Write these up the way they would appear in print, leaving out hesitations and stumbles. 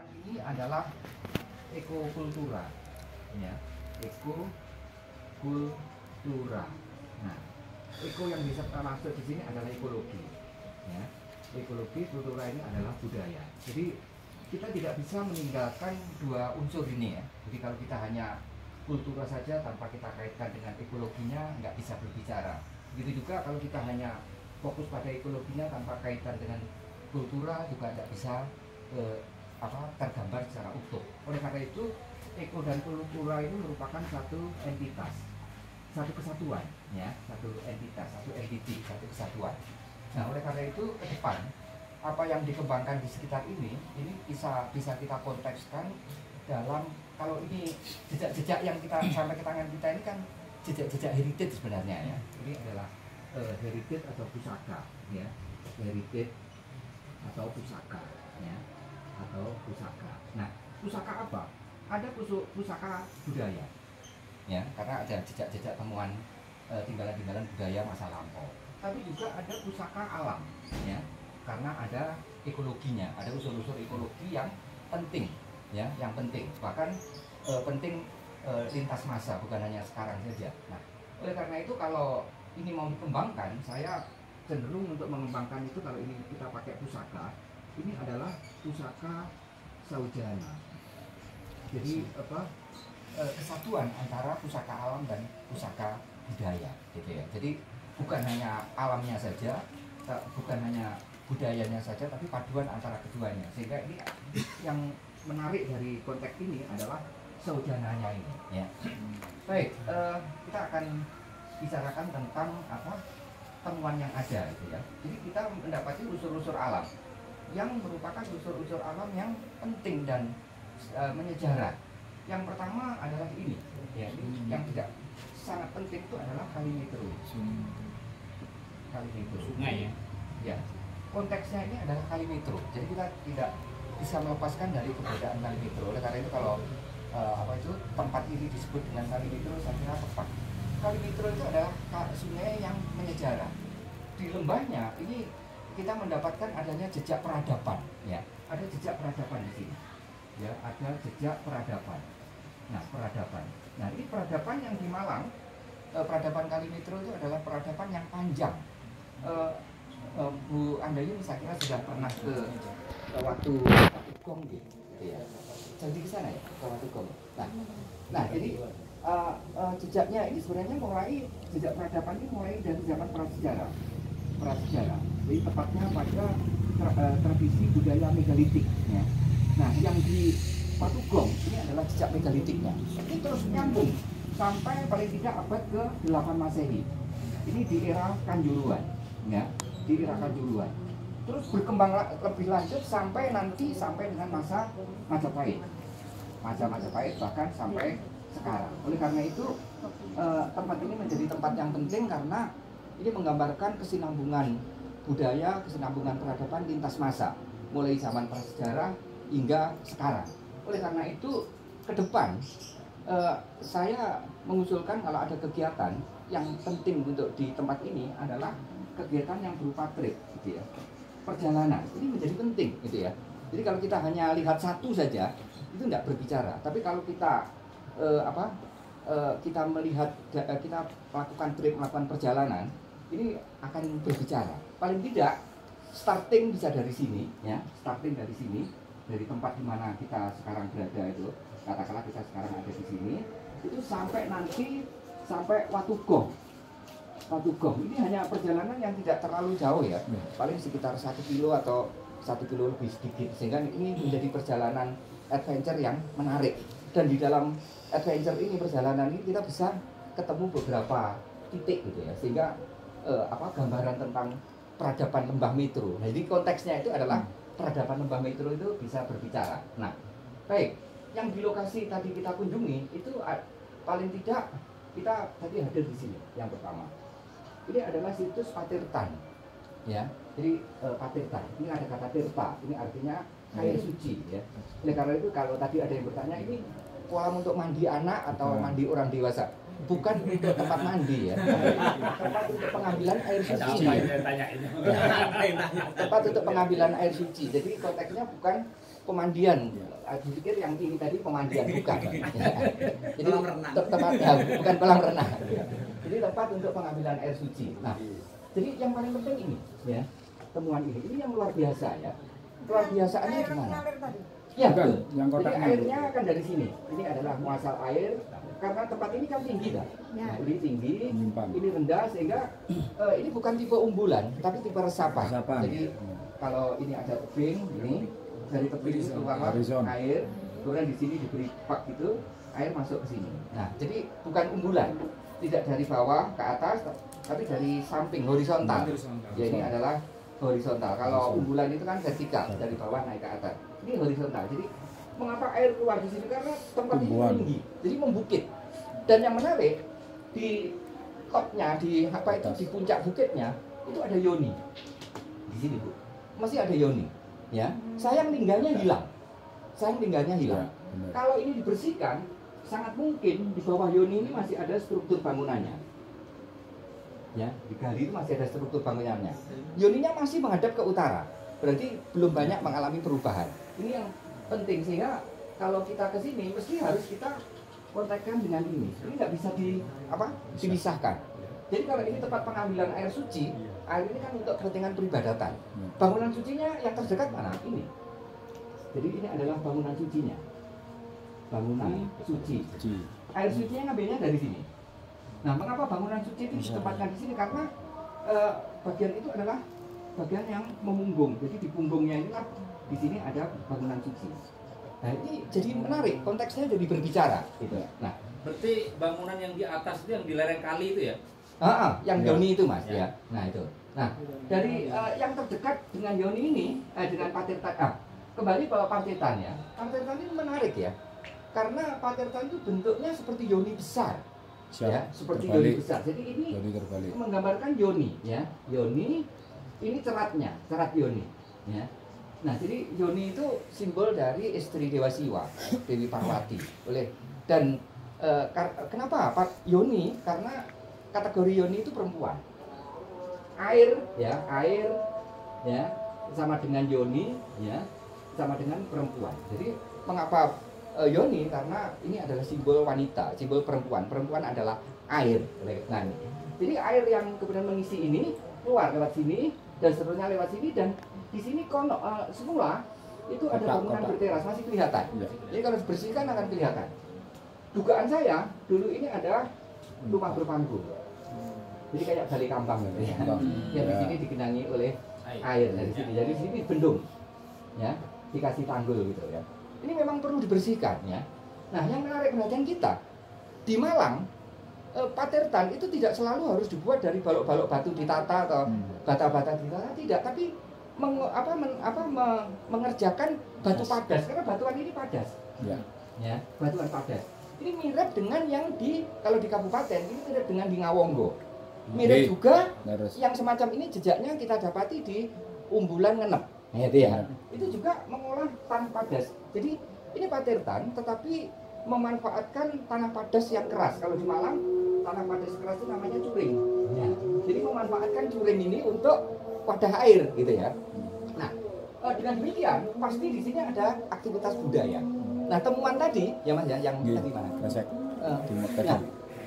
Temuan ini adalah ekokultura, ya, ekokultura. Nah, eko yang bisa kita maksud di sini adalah ekologi, ya. Ekologi, kultura ini adalah budaya. Jadi kita tidak bisa meninggalkan dua unsur ini, ya. Jadi kalau kita hanya kultura saja tanpa kita kaitkan dengan ekologinya, nggak bisa berbicara. Begitu juga kalau kita hanya fokus pada ekologinya tanpa kaitan dengan kultura juga tidak bisa tergambar secara utuh. Oleh karena itu, eko dan kultura ini merupakan satu entitas, satu kesatuan, ya, satu entitas, satu entity, satu kesatuan. Nah, oleh karena itu ke depan apa yang dikembangkan di sekitar ini bisa kita kontekskan dalam, kalau ini jejak-jejak yang kita sampai ke tangan kita ini kan jejak-jejak heritage sebenarnya, ya. Ini adalah heritage atau pusaka, ya, heritage atau pusaka, ya, atau pusaka. Nah, pusaka apa? Ada pusaka budaya, ya, karena ada jejak-jejak temuan tinggalan-tinggalan budaya masa lampau. Tapi juga ada pusaka alam, ya, karena ada ekologinya, ada unsur-unsur ekologi yang penting, ya, yang penting, bahkan penting lintas masa, bukan hanya sekarang saja. Nah, oleh karena itu kalau ini mau dikembangkan, saya cenderung untuk mengembangkan itu, kalau ini kita pakai pusaka, ini adalah pusaka saujana. Jadi kesatuan antara pusaka alam dan pusaka budaya, gitu ya. Jadi bukan hanya alamnya saja, bukan hanya budayanya saja, tapi paduan antara keduanya. Sehingga ini yang menarik dari konteks ini adalah saujananya ini, ya. Baik, kita akan bicarakan tentang temuan yang ada, gitu ya. Jadi kita mendapati unsur-unsur alam yang merupakan unsur-unsur alam yang penting dan menyejarah. Yang pertama adalah ini, ya, ini yang tidak sangat penting itu adalah Kalimetro. Kalimetro, sungai, ya. Ya, konteksnya ini adalah Kalimetro. Jadi kita tidak bisa melepaskan dari keberadaan Kalimetro. Oleh karena itu kalau tempat ini disebut dengan Kalimetro, saya kira tepat. Kalimetro itu adalah sungai yang menyejarah. Di lembahnya ini kita mendapatkan adanya jejak peradaban, ya. Ada jejak peradaban di sini, ya. Ada jejak peradaban. Nah, peradaban. Nah, ini peradaban yang di Malang, peradaban Kalimetro itu adalah peradaban yang panjang. Bu Andayun saya kira sudah pernah ke Watu Gong, gitu, ya. Jadi ke sana, ya, ke Watu Gong. Nah, jadi jejaknya ini sebenarnya jejak peradaban ini mulai dari zaman prasejarah. Jadi tepatnya pada tradisi budaya megalitik, ya. Nah, yang di Watu Gong ini adalah jejak megalitiknya. Ini terus nyambung sampai paling tidak abad ke-8 Masehi. Ini di era Kanjuruhan, ya, di era Kanjuruhan. Terus berkembang lebih lanjut sampai dengan masa Majapahit. Masa Majapahit bahkan sampai sekarang. Oleh karena itu tempat ini menjadi tempat yang penting karena ini menggambarkan kesinambungan budaya, kesinambungan peradaban lintas masa, mulai zaman prasejarah hingga sekarang. Oleh karena itu, ke depan saya mengusulkan kalau ada kegiatan yang penting untuk di tempat ini adalah kegiatan yang berupa trip, gitu ya. Perjalanan ini menjadi penting, gitu ya. Jadi kalau kita hanya lihat satu saja, itu tidak berbicara. Tapi kalau kita kita melihat, kita melakukan trip, melakukan perjalanan, ini akan berbicara. Paling tidak starting bisa dari sini, ya, starting dari sini, dari tempat di mana kita sekarang berada itu, katakanlah kita sekarang ada di sini, itu sampai Watu Gong. Watu Gong ini hanya perjalanan yang tidak terlalu jauh, ya, paling sekitar 1 kilo atau 1 kilo lebih sedikit, sehingga ini menjadi perjalanan adventure yang menarik. Dan di dalam adventure ini, perjalanan ini kita bisa ketemu beberapa titik, gitu ya, sehingga gambaran tentang peradaban Lembah Metro. Nah, jadi konteksnya itu adalah peradaban Lembah Metro itu bisa berbicara. Nah, baik, yang di lokasi tadi kita kunjungi itu paling tidak kita tadi hadir di sini. Yang pertama, ini adalah situs Patirtan, ya. Jadi Patirtan, ini ada kata tirta, ini artinya air suci, ya. Oleh karena itu kalau tadi ada yang bertanya, ini kolam untuk mandi anak atau mandi orang dewasa? Bukan untuk tempat mandi, ya. Tempat untuk pengambilan air suci. Tempat untuk pengambilan air suci. Jadi konteksnya bukan pemandian. Aku pikir yang ini tadi pemandian bukan. Jadi tempat bukan kolam renang. Jadi tempat untuk pengambilan air suci. Nah, jadi yang paling penting ini ya, temuan ini yang luar biasa ya. Luar biasaannya gimana? Ya, betul. Jadi airnya akan dari sini. Ini adalah muasal air karena tempat ini kan tinggi kan. Nah, ini tinggi, ini rendah sehingga ini bukan tipe umbulan, tapi tipe resapan. Jadi kalau ini ada tebing ini dari tebing itu keluar air, kemudian di sini diberi pak gitu, air masuk ke sini. Nah, jadi bukan umbulan, tidak dari bawah ke atas, tapi dari samping horizontal. Ya ini adalah horizontal. Kalau umbulan itu kan vertikal, dari bawah naik ke atas. Ini horizontal. Jadi mengapa air keluar di sini? Karena tempat ini tinggi, jadi membukit. Dan yang menarik di topnya, di apa itu di puncak bukitnya itu ada yoni. Di sini Bu, masih ada yoni. Ya, sayang tinggalnya hilang. Sayang tinggalnya hilang. Ya, kalau ini dibersihkan, sangat mungkin di bawah yoni ini masih ada struktur bangunannya. Ya, digali itu masih ada struktur bangunannya. Yoninya masih menghadap ke utara, berarti belum banyak mengalami perubahan. Ini yang penting sehingga kalau kita ke sini mesti harus kita kontakkan dengan ini. Ini nggak bisa dipisahkan. Jadi kalau ini tempat pengambilan air suci, air ini kan untuk kepentingan peribadatan. Bangunan sucinya yang terdekat mana? Ini. Jadi ini adalah bangunan sucinya. Bangunan suci. Air sucinya ngambilnya dari sini. Nah, mengapa bangunan suci itu ditempatkan di sini? Karena bagian itu adalah bagian yang memunggung. Jadi di punggungnya inilah di sini ada bangunan suci. Nah, ini jadi menarik. Konteksnya jadi berbicara. Gitu. Nah, berarti bangunan yang di atas itu yang di lereng kali itu ya? Yang yoni itu Mas ya. Nah itu. Nah dari yang terdekat dengan yoni ini dengan Patirtan. Kembali ke Patirtan ya. Patirtan ini menarik ya. Karena Patirtan itu bentuknya seperti yoni besar. Ya, seperti yoni besar. Jadi ini menggambarkan yoni ya. Yoni ini ceratnya, cerat yoni ya. Nah jadi yoni itu simbol dari istri Dewa Siwa, Dewi Parwati. Dan kenapa yoni? Karena kategori yoni itu perempuan. Air ya sama dengan yoni ya, sama dengan perempuan. Jadi mengapa yoni? Karena ini adalah simbol wanita, simbol perempuan. Perempuan adalah air. Nah, jadi air yang kemudian mengisi ini keluar lewat sini dan seterusnya lewat sini, dan di sini semula itu ada bangunan berteras masih kelihatan. Jadi kalau dibersihkan akan kelihatan. Dugaan saya dulu ini ada rumah berpanggung. Jadi kayak balai kambang gitu ya. Yang di sini digenangi oleh air dari sini. Jadi di sini bendung. Ya, dikasih tanggul gitu ya. Ini memang perlu dibersihkan ya. Nah, yang menarik perhatian kita di Malang, Patirtan itu tidak selalu harus dibuat dari balok-balok batu ditata atau bata-bata ditata, tidak, tapi mengerjakan batu padas, karena batuan ini padas. Ya, batuan padas. Ini mirip dengan yang kalau di kabupaten ini mirip dengan di Ngawonggo. Mirip juga yang semacam ini jejaknya kita dapati di Umbulan Ngenep. Nah, itu ya. Itu juga mengolah tanah padas. Jadi ini Patirtan tetapi memanfaatkan tanah padas yang keras. Kalau di Malang tanah padas keras itu namanya curing. Ya. Jadi memanfaatkan curing ini untuk wadah air gitu ya. Nah, dengan demikian pasti di sini ada aktivitas budaya. Nah, temuan tadi ya Mas ya, yang tadi mana?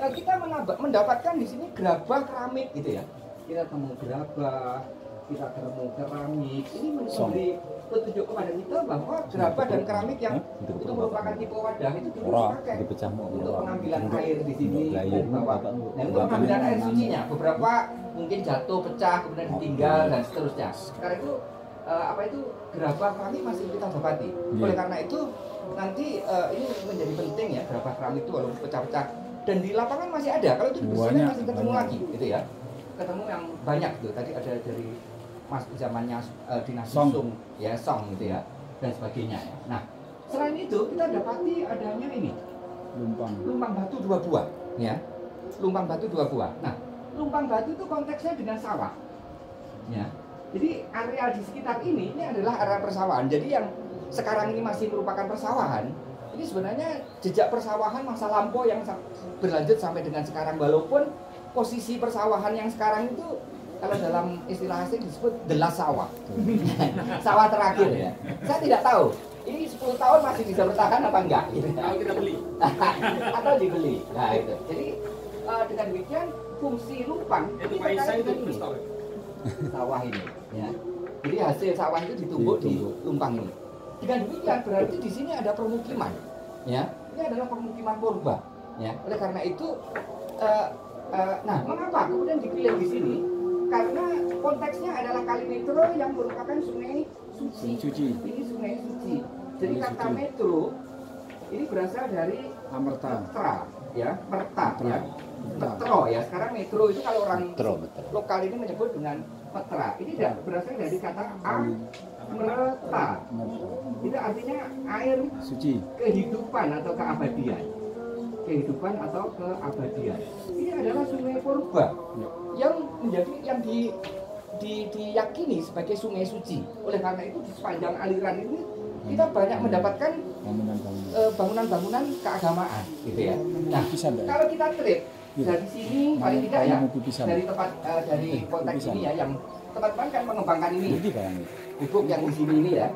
Kita mendapatkan di sini gerabah keramik gitu ya. Kita temu gerabah, kita temu keramik. Ini memberi petunjuk kepada kita bahwa gerabah dan keramik yang itu merupakan tipe wadah itu dipakai untuk pengambilan air di sini dari bawah. Nah, untuk pengambilan air sucinya beberapa mungkin jatuh, pecah, kemudian ditinggal dan seterusnya. Karena itu gerabah keramik masih kita dapati. Oleh karena itu nanti ini menjadi penting ya, gerabah keramik itu walaupun pecah-pecah. Dan di lapangan masih ada, kalau itu dibersihkan masih ketemu lagi, gitu ya. Ketemu yang banyak tuh. Tadi ada dari zamannya dinasti Song, ya Song gitu ya, dan sebagainya. Ya. Nah, selain itu kita dapati adanya ini lumpang batu 2 buah, ya. Lumpang batu 2 buah. Nah, lumpang batu itu konteksnya dengan sawah, ya. Jadi area di sekitar ini adalah area persawahan. Jadi yang sekarang ini masih merupakan persawahan. Ini sebenarnya jejak persawahan masa lampau yang berlanjut sampai dengan sekarang, walaupun posisi persawahan yang sekarang itu kalau dalam istilah asing disebut the last sawah. Sawah terakhir ya. Saya tidak tahu ini 10 tahun masih bisa bertahan apa enggak? Gitu. Kalau kita beli. Atau dibeli. Nah itu. Jadi dengan demikian fungsi lumpang Itu Pak Isa itu ini sawah ini. Ya. Jadi hasil sawah itu ditumbuk di lumpang ini. Dengan demikian berarti di sini ada permukiman. Ya, ini adalah permukiman purba. Ya, oleh karena itu, nah mengapa kemudian dipilih di sini? Karena konteksnya adalah Kali Metro yang merupakan sungai suci. Ini sungai suci. Jadi kata metro ini berasal dari metra, ya, merta, ya, metro ya. Sekarang metro itu kalau orang lokal ini menyebut dengan metra. Ini berasal dari kata amreta. Itu artinya air suci, kehidupan atau keabadian. Kehidupan atau keabadian. Ini adalah sungai purba yang diyakini sebagai sungai suci. Oleh karena itu di sepanjang aliran ini kita banyak mendapatkan bangunan-bangunan keagamaan, gitu ya. Nah, kalau kita trip dari sini paling tidak ya dari tempat dari konteks ini ya yang teman-teman kan mengembangkan ini. Gubuk yang di sini ini ya,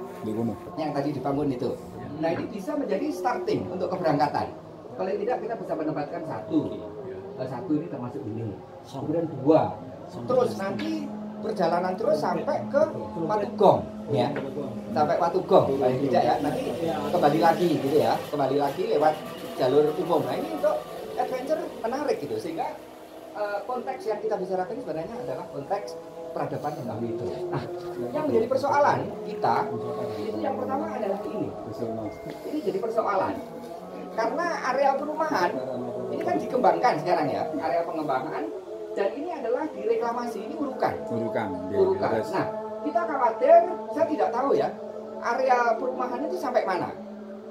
yang tadi dibangun itu. Nah ini bisa menjadi starting untuk keberangkatan. Paling tidak kita bisa menempatkan satu ini termasuk ini, kemudian 2, terus nanti perjalanan terus sampai ke Watugong, ya, sampai Watugong paling tidak ya. Nanti kembali lagi gitu ya, kembali lagi lewat jalur umum. Nah ini untuk adventure menarik gitu, sehingga konteks yang kita bicarakan sebenarnya adalah konteks peradaban tentang itu. Nah, yang menjadi persoalan kita itu yang pertama adalah ini. Ini jadi persoalan karena area perumahan ini kan dikembangkan sekarang ya, area pengembangan, dan ini adalah direklamasi, ini urukan. Nah, kita khawatir, saya tidak tahu ya, area perumahan itu sampai mana.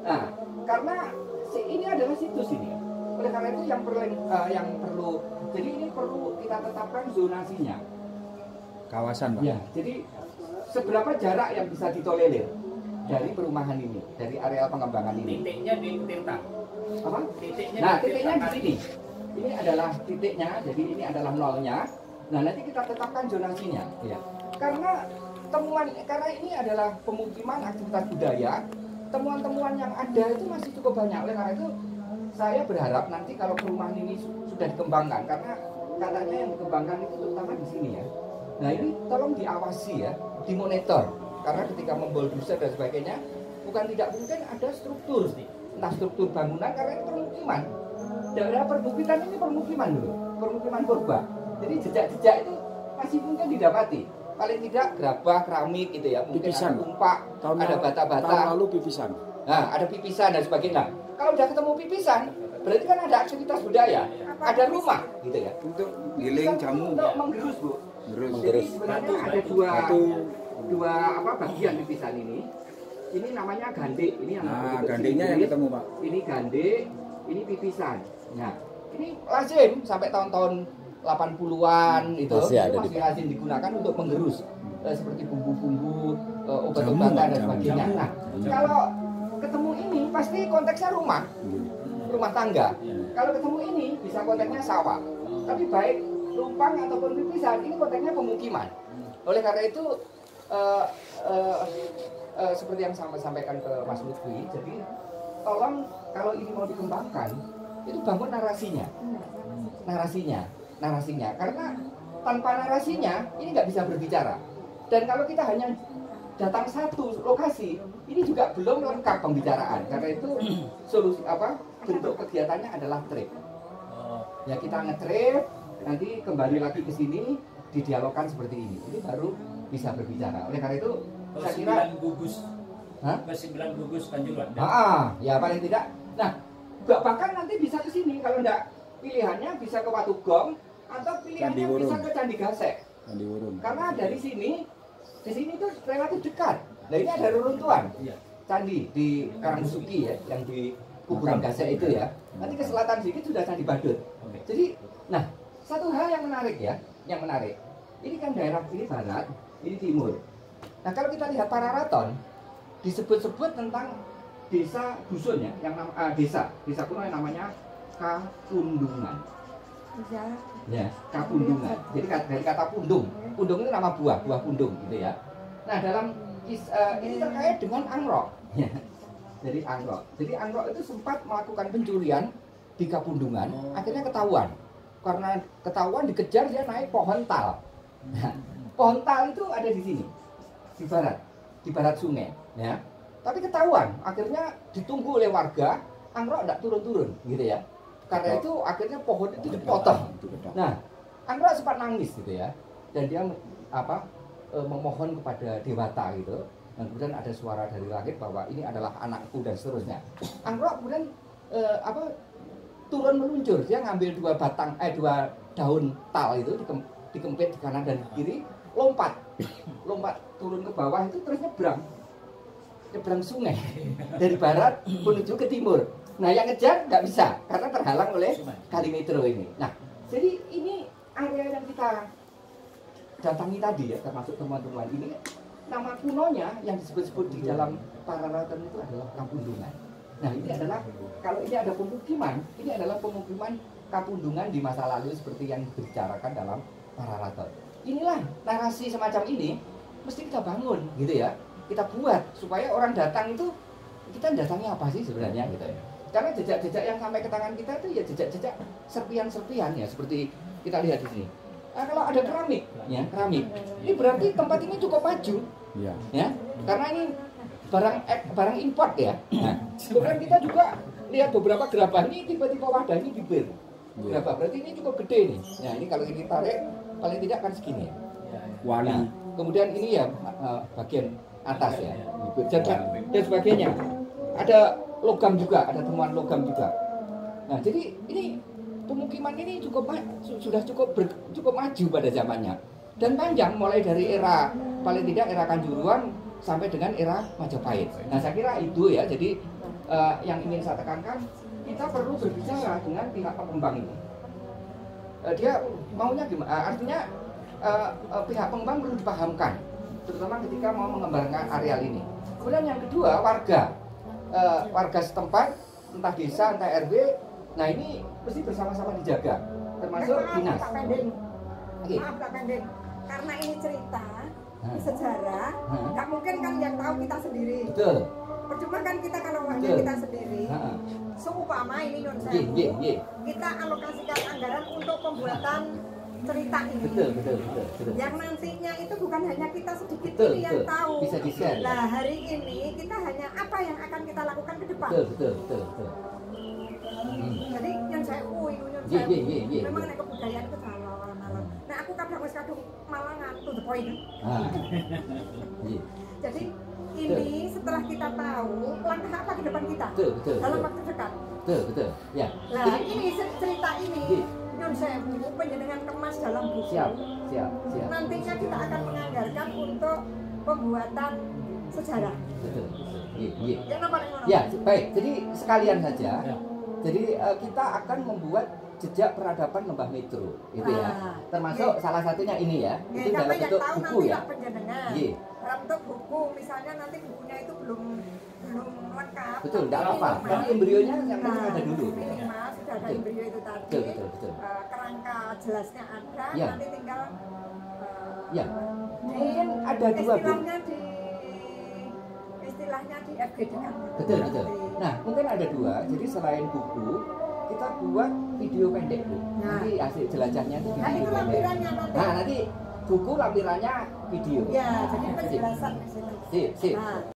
Nah, karena ini adalah situs ini. Oleh karena itu yang perlu, jadi ini perlu kita tetapkan zonasinya. Kawasan, Pak. Ya, jadi seberapa jarak yang bisa ditolerir dari perumahan ini, dari area pengembangan ini? Titiknya di Tirta. Apa? Titiknya di sini. Ini adalah titiknya, jadi ini adalah nolnya. Nah, nanti kita tetapkan zonasinya, ya. Karena ini adalah pemukiman aktivitas budaya, temuan-temuan yang ada itu masih cukup banyak. Oleh karena itu, saya berharap nanti kalau perumahan ini sudah dikembangkan, karena katanya yang dikembangkan itu terutama di sini ya. Nah ini tolong diawasi ya, dimonitor. Karena ketika membulldozer dan sebagainya, bukan tidak mungkin ada struktur, entah struktur bangunan, karena ini permukiman. Daerah perbukitan ini permukiman dulu, permukiman purba. Jadi jejak-jejak itu masih mungkin didapati. Paling tidak gerabah, keramik gitu ya, mungkin pipisan. Ada tumpak, ada bata-bata. Tahun lalu pipisan. Nah, ada pipisan dan sebagainya. Kalau udah ketemu pipisan, berarti kan ada aktivitas budaya, ada rumah gitu ya. Untuk giling jamu. Untuk menggerus, Bu. Jadi sebenarnya ada dua bagian pipisan ini. Ini namanya gandek. Ini yang gandeknya yang ketemu, Pak. Ini gandek, ini pipisan. Nah, ini lazim sampai tahun-tahun 80-an itu masih lazim digunakan untuk menggerus seperti bumbu-bumbu, obat-obatan dan sebagainya. Nah, kalau ketemu ini pasti konteksnya rumah tangga. Kalau ketemu ini bisa konteksnya sawah. Tapi baik lumpang ataupun pipisan ini konteksnya pemukiman. Oleh karena itu seperti yang saya sampaikan ke Mas Lutfi, jadi tolong kalau ini mau dikembangkan itu bangun narasinya karena tanpa narasinya ini nggak bisa berbicara. Dan kalau kita hanya datang satu lokasi ini juga belum lengkap pembicaraan. Karena itu solusi bentuk kegiatannya adalah trip. Ya kita nge-trip, nanti kembali lagi ke sini didialogkan seperti ini. Ini baru bisa berbicara. Oleh karena itu saya kira Ke-9 gugus Kanjuruhan. Ya paling tidak. Nah, bahkan nanti bisa ke sini kalau enggak pilihannya bisa ke Watugong atau pilihannya bisa ke Candi Gasek. Karena dari sini di sini tuh relatif dekat. Nah, ini ada reruntuhan. Candi di Karangsuki ya, yang di kuburan Gasek itu ya. Nanti ke selatan sedikit sudah Candi Badut. Jadi, nah, satu hal yang menarik ya, Ini kan daerah ini barat, ini timur. Nah, kalau kita lihat Pararaton disebut-sebut tentang desa dusun ya, yang desa kuno yang namanya Kapundungan. Ya, Kapundungan. Jadi dari kata pundung. Pundung itu nama buah pundung gitu ya. Nah, dalam ini terkait dengan angrok. Ya. Dari Angrok. Jadi Angrok itu sempat melakukan pencurian di Kapundungan, akhirnya ketahuan. Karena ketahuan dikejar, dia naik pohon tal. Nah, pohon tal itu ada di sini, di barat sungai. Ya. Tapi ketahuan, akhirnya ditunggu oleh warga, Angrok tidak turun-turun, gitu ya. Karena itu akhirnya pohon itu dipotong. Nah, Angrok sempat nangis, gitu ya. Dan dia memohon kepada Dewata, gitu. Dan kemudian ada suara dari langit bahwa ini adalah anakku dan seterusnya. Angrok kemudian turun meluncur, dia ngambil dua daun tal itu dikempit di kanan dan di kiri, lompat turun ke bawah itu terus nyebrang sungai dari barat menuju ke timur. Nah, yang ngejar nggak bisa karena terhalang oleh Kali Metro ini. Nah, jadi ini area yang kita datangi tadi ya, termasuk teman-teman ini, nama kunonya yang disebut-sebut di dalam Pararaton itu adalah Kapundungan. Nah, ini adalah, kalau ini ada pemukiman, ini adalah pemukiman Kapundungan di masa lalu seperti yang dibicarakan dalam Pararaton. Inilah narasi semacam ini mesti kita bangun, gitu ya. Kita buat supaya orang datang itu, kita datangi apa sih sebenarnya, gitu ya. Karena jejak-jejak yang sampai ke tangan kita itu ya jejak-jejak serpian-serpian ya, seperti kita lihat di sini. Nah, kalau ada keramik, ya keramik, ini berarti tempat ini cukup maju, ya, karena ini barang import ya. Nah, kemudian kita juga lihat beberapa gerabah ini tiba-tiba wadahnya bibir. Gerabah berarti ini cukup gede nih. Nah, ini kalau ini tarik paling tidak kan segini. Wali. Nah, kemudian ini ya bagian atas ya, dan sebagainya. Ada logam juga, ada temuan logam juga. Nah, jadi ini pemukiman ini sudah cukup maju pada zamannya dan panjang, mulai dari era paling tidak era Kanjuruhan sampai dengan era Majapahit. Nah, saya kira itu ya. Jadi yang ingin saya tekankan, kita perlu berbicara dengan pihak pengembang ini. Dia maunya gimana? Artinya pihak pengembang perlu dipahamkan, terutama ketika mau mengembangkan areal ini. Kemudian yang kedua, warga setempat, entah desa, entah RW, nah ini mesti bersama-sama dijaga, termasuk dinas. Maaf Kak Pending, karena ini cerita sejarah, nggak mungkin kan yang tahu kita sendiri. Betul. Percuma kan kita kalau hanya kita sendiri. Seumpama ini Nyun Sewu, kita alokasikan anggaran untuk pembuatan cerita ini. Betul. Yang nantinya itu bukan hanya kita sedikit ini yang tahu. Bisa di-share. Nah, hari ini kita hanya apa yang akan kita lakukan ke depan. Betul. Jadi Nyun Sewu, memang nek kebudayaan itu malam. Nah, aku kadang malangan to the point. Jadi ini setelah kita tahu langkah apa ke depan kita dalam waktu dekat. Betul. Ya. Nah, ini cerita ini Nyun Sewu penjenengan kemas dalam buku. Siap. Nantinya kita akan menganggarkan untuk pembuatan sejarah. Betul. Yang nomor Ya, baik. Jadi sekalian saja. Jadi kita akan membuat jejak peradaban Lembah Metro, gitu ya. Termasuk salah satunya ini ya. Itu dalam bentuk buku ya. Dalam buku, misalnya nanti bukunya itu belum lengkap. Betul, tidak apa-apa. Tapi embrionya yang penting ada dulu. Minimal sudah ada embrio itu tadi. Betul. Kerangka jelasnya ada, Ya. nanti tinggal ya. Mungkin ada dua bu. Istilahnya di FGD kan. Betul. Nah, mungkin ada dua. Jadi selain buku, kita buat video pendek bu. Nanti hasil jelajahnya itu video itu pendek. lampirannya nanti. Nah, nanti buku lampirannya video. Ya, jadi penjelasan di situ. Sip.